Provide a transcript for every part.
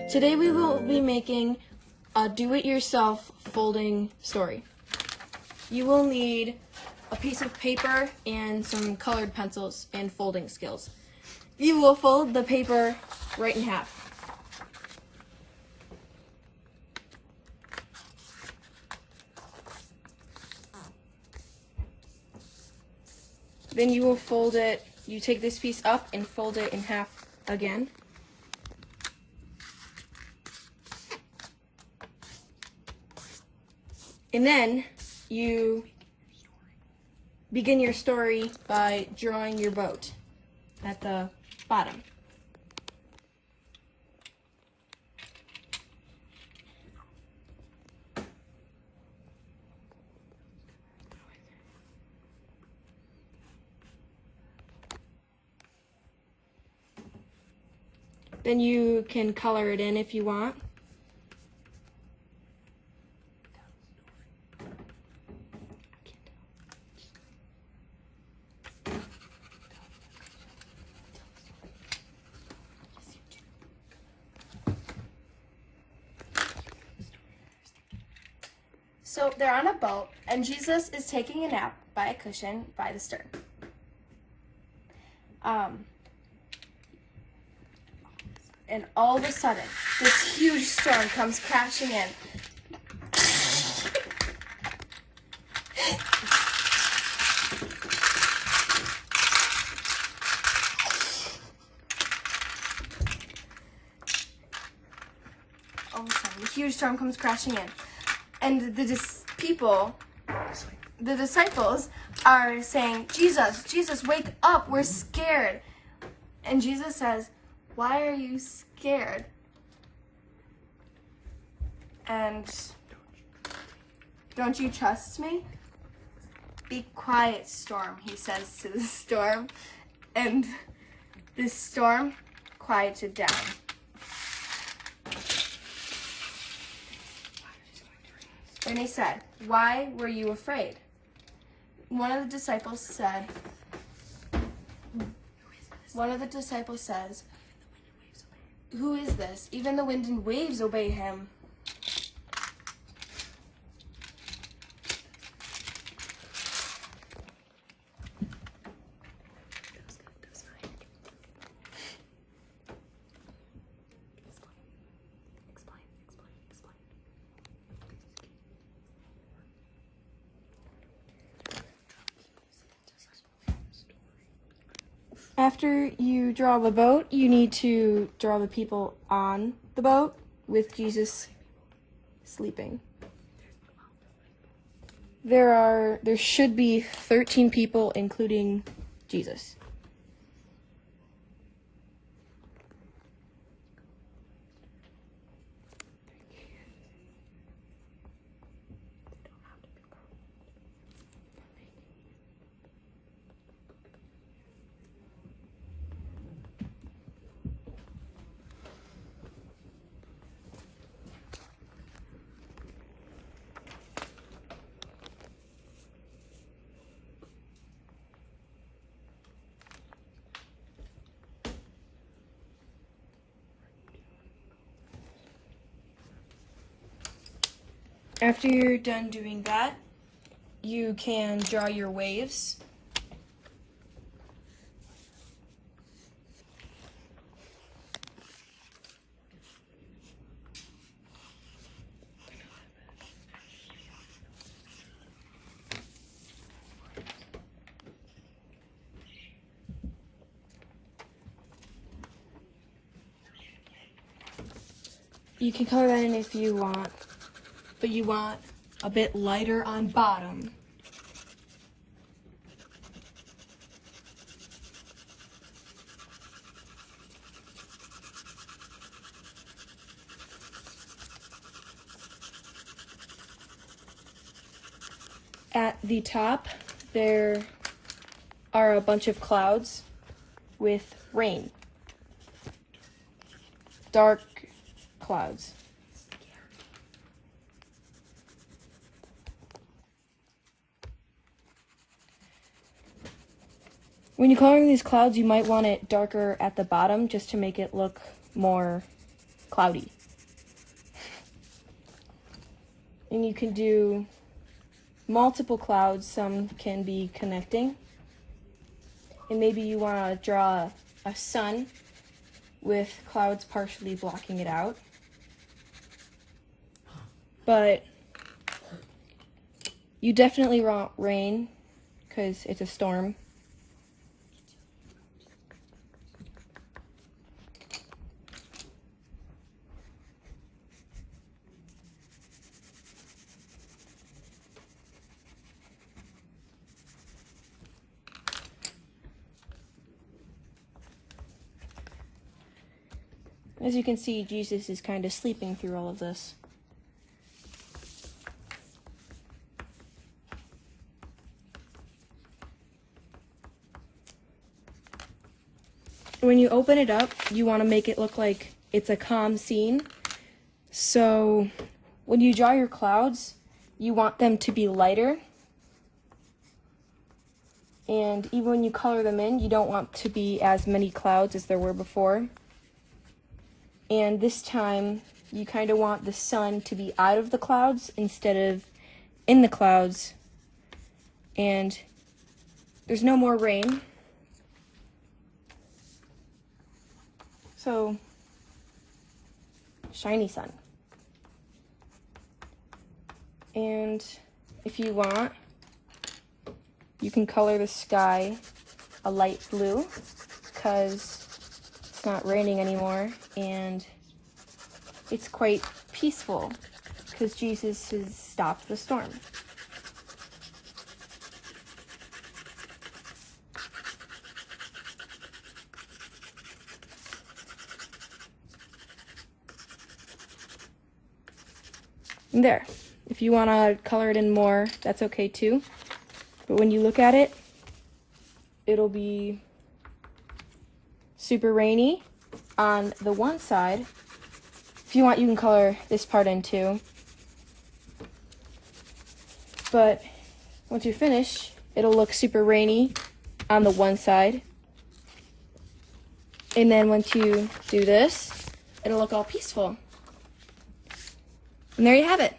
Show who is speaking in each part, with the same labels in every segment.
Speaker 1: Today we will be making a do-it-yourself folding story. You will need a piece of paper and some colored pencils and folding skills. You will fold the paper right in half. Then you will fold it, you take this piece up and fold it in half again. And then you begin your story by drawing your boat at the bottom. Then you can color it in if you want.
Speaker 2: So they're on a boat, and Jesus is taking a nap by a cushion by the stern. And all of a sudden, this huge storm comes crashing in. All of a sudden, the huge storm comes crashing in. And the disciples are saying, Jesus, wake up, we're scared. And Jesus says, why are you scared? And don't you trust me? Be quiet, storm, he says to the storm. And this storm quieted down. And he said, why were you afraid? One of the disciples says, who is this? Even the wind and waves obey him.
Speaker 1: After you draw the boat, you need to draw the people on the boat with Jesus sleeping. There should be 13 people, including Jesus. After you're done doing that, you can draw your waves. You can color that in if you want, but you want a bit lighter on bottom. At the top, there are a bunch of clouds with rain. Dark clouds. When you're coloring these clouds, you might want it darker at the bottom just to make it look more cloudy. And you can do multiple clouds, some can be connecting. And maybe you want to draw a sun with clouds partially blocking it out. But you definitely want rain because it's a storm. As you can see, Jesus is kind of sleeping through all of this. When you open it up, you want to make it look like it's a calm scene. So when you draw your clouds, you want them to be lighter. And even when you color them in, you don't want to be as many clouds as there were before. And this time, you kind of want the sun to be out of the clouds instead of in the clouds. And there's no more rain. So, shiny sun. And if you want, you can color the sky a light blue because it's not raining anymore and it's quite peaceful because Jesus has stopped the storm. And there. If you want to color it in more, that's okay too. But when you look at it, it'll be super rainy on the one side. If you want, you can color this part in too. But once you finish, it'll look super rainy on the one side. And then once you do this, it'll look all peaceful. And there you have it.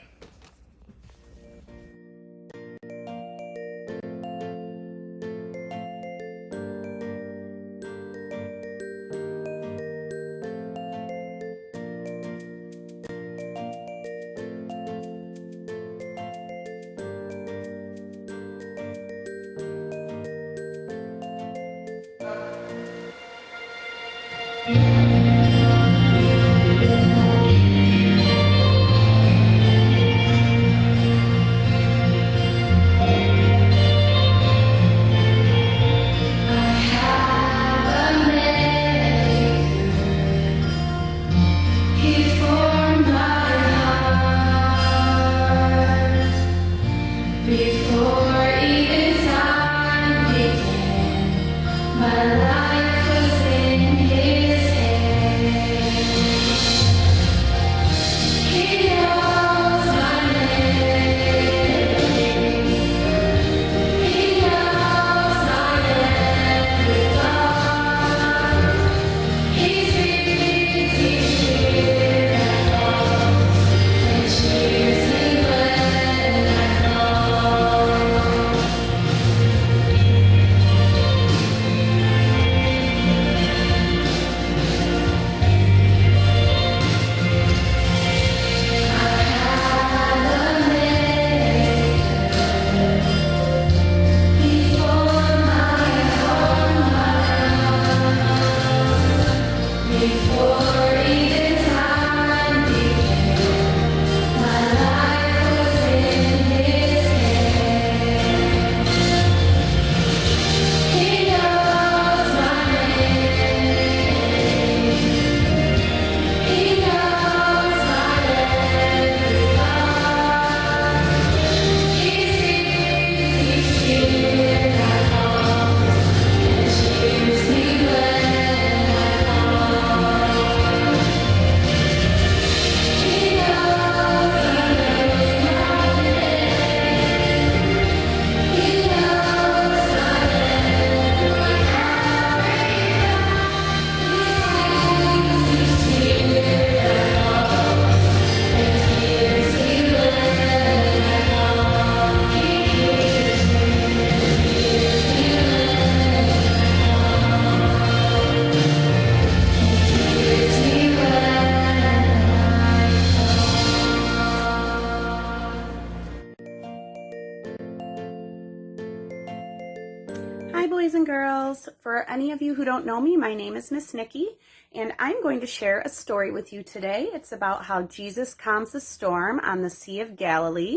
Speaker 3: For any of you who don't know me, my name is Miss Nikki, and I'm going to share a story with you today. It's about how Jesus calms a storm on the Sea of Galilee.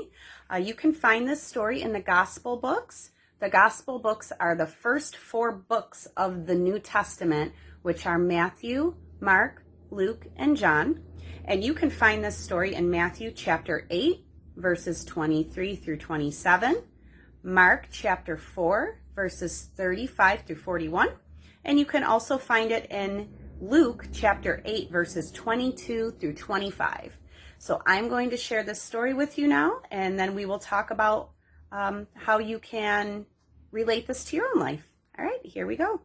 Speaker 3: You can find this story in the Gospel books. The Gospel books are the first 4 books of the New Testament, which are Matthew, Mark, Luke, and John. And you can find this story in Matthew chapter 8, verses 23 through 27, Mark chapter 4, verses 35 through 41, and you can also find it in Luke chapter 8, verses 22 through 25. So I'm going to share this story with you now, and then we will talk about how you can relate this to your own life. All right, here we go.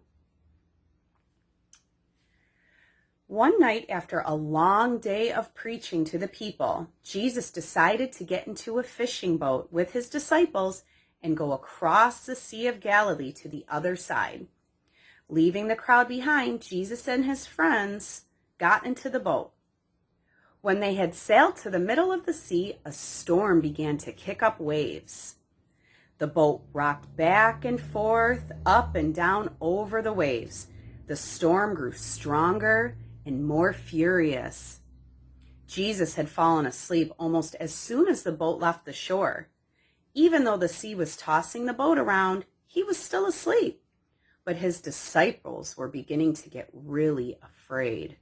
Speaker 3: One night after a long day of preaching to the people, Jesus decided to get into a fishing boat with his disciples and go across the Sea of Galilee to the other side. Leaving the crowd behind, Jesus and his friends got into the boat. When they had sailed to the middle of the sea, a storm began to kick up waves. The boat rocked back and forth, up and down over the waves. The storm grew stronger and more furious. Jesus had fallen asleep almost as soon as the boat left the shore. Even though the sea was tossing the boat around, he was still asleep. But his disciples were beginning to get really afraid.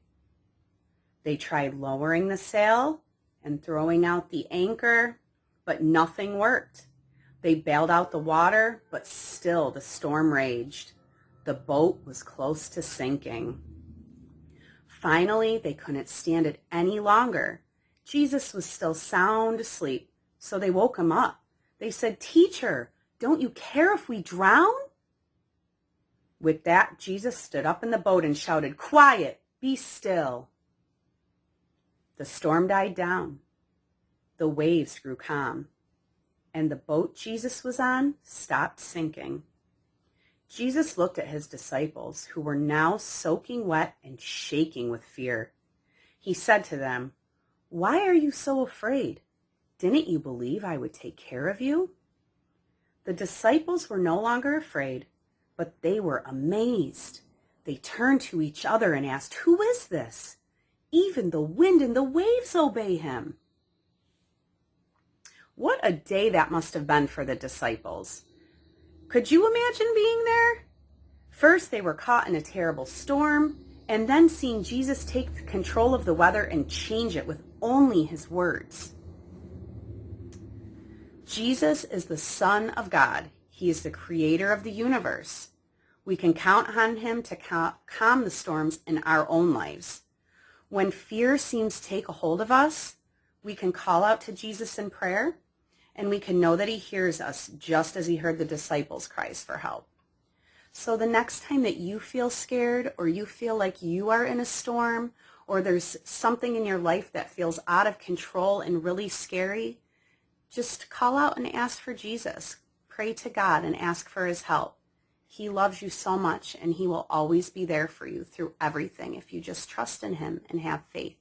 Speaker 3: They tried lowering the sail and throwing out the anchor, but nothing worked. They bailed out the water, but still the storm raged. The boat was close to sinking. Finally, they couldn't stand it any longer. Jesus was still sound asleep, so they woke him up. They said, "Teacher, don't you care if we drown?" With that, Jesus stood up in the boat and shouted, "Quiet, be still." The storm died down. The waves grew calm, and the boat Jesus was on stopped sinking. Jesus looked at his disciples, who were now soaking wet and shaking with fear. He said to them, "Why are you so afraid? Didn't you believe I would take care of you?" The disciples were no longer afraid, but they were amazed. They turned to each other and asked, "Who is this? Even the wind and the waves obey him." What a day that must have been for the disciples. Could you imagine being there? First, they were caught in a terrible storm, and then seeing Jesus take control of the weather and change it with only his words. Jesus is the Son of God. He is the creator of the universe. We can count on him to calm the storms in our own lives. When fear seems to take a hold of us, we can call out to Jesus in prayer, and we can know that he hears us just as he heard the disciples' cries for help. So the next time that you feel scared, or you feel like you are in a storm, or there's something in your life that feels out of control and really scary, just call out and ask for Jesus. Pray to God and ask for his help. He loves you so much, and he will always be there for you through everything if you just trust in him and have faith.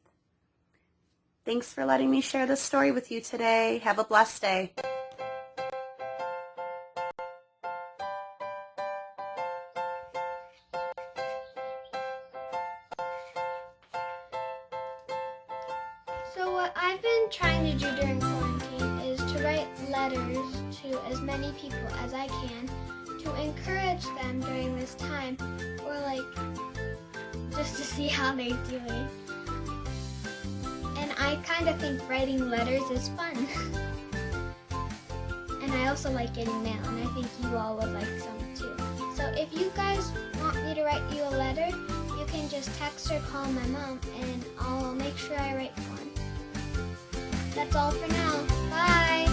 Speaker 3: Thanks for letting me share this story with you today. Have a blessed day.
Speaker 4: So what I've been trying to do during quarantine is to write letters to as many people as I can to encourage them during this time, or just to see how they're doing. And I kind of think writing letters is fun. And I also like getting mail, and I think you all would like some too. So if you guys want me to write you a letter, you can just text or call my mom, and I'll make sure I write one. That's all for now. Bye!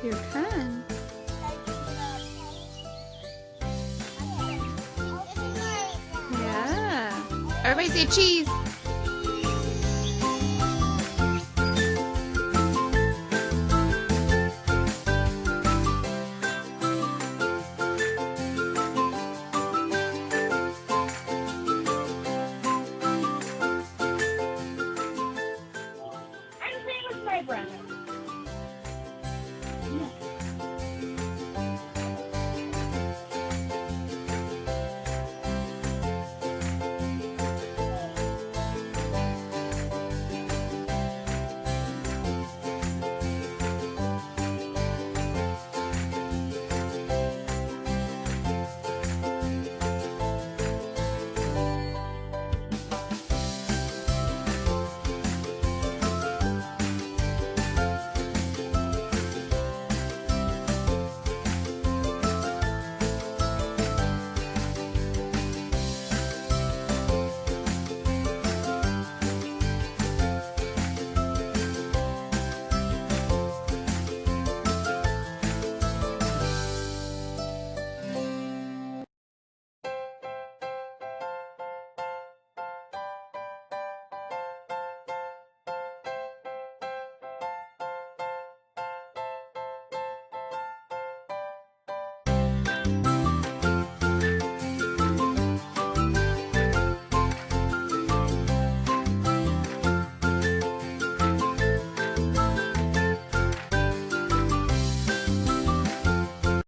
Speaker 5: your pen. Yeah. Everybody say cheese.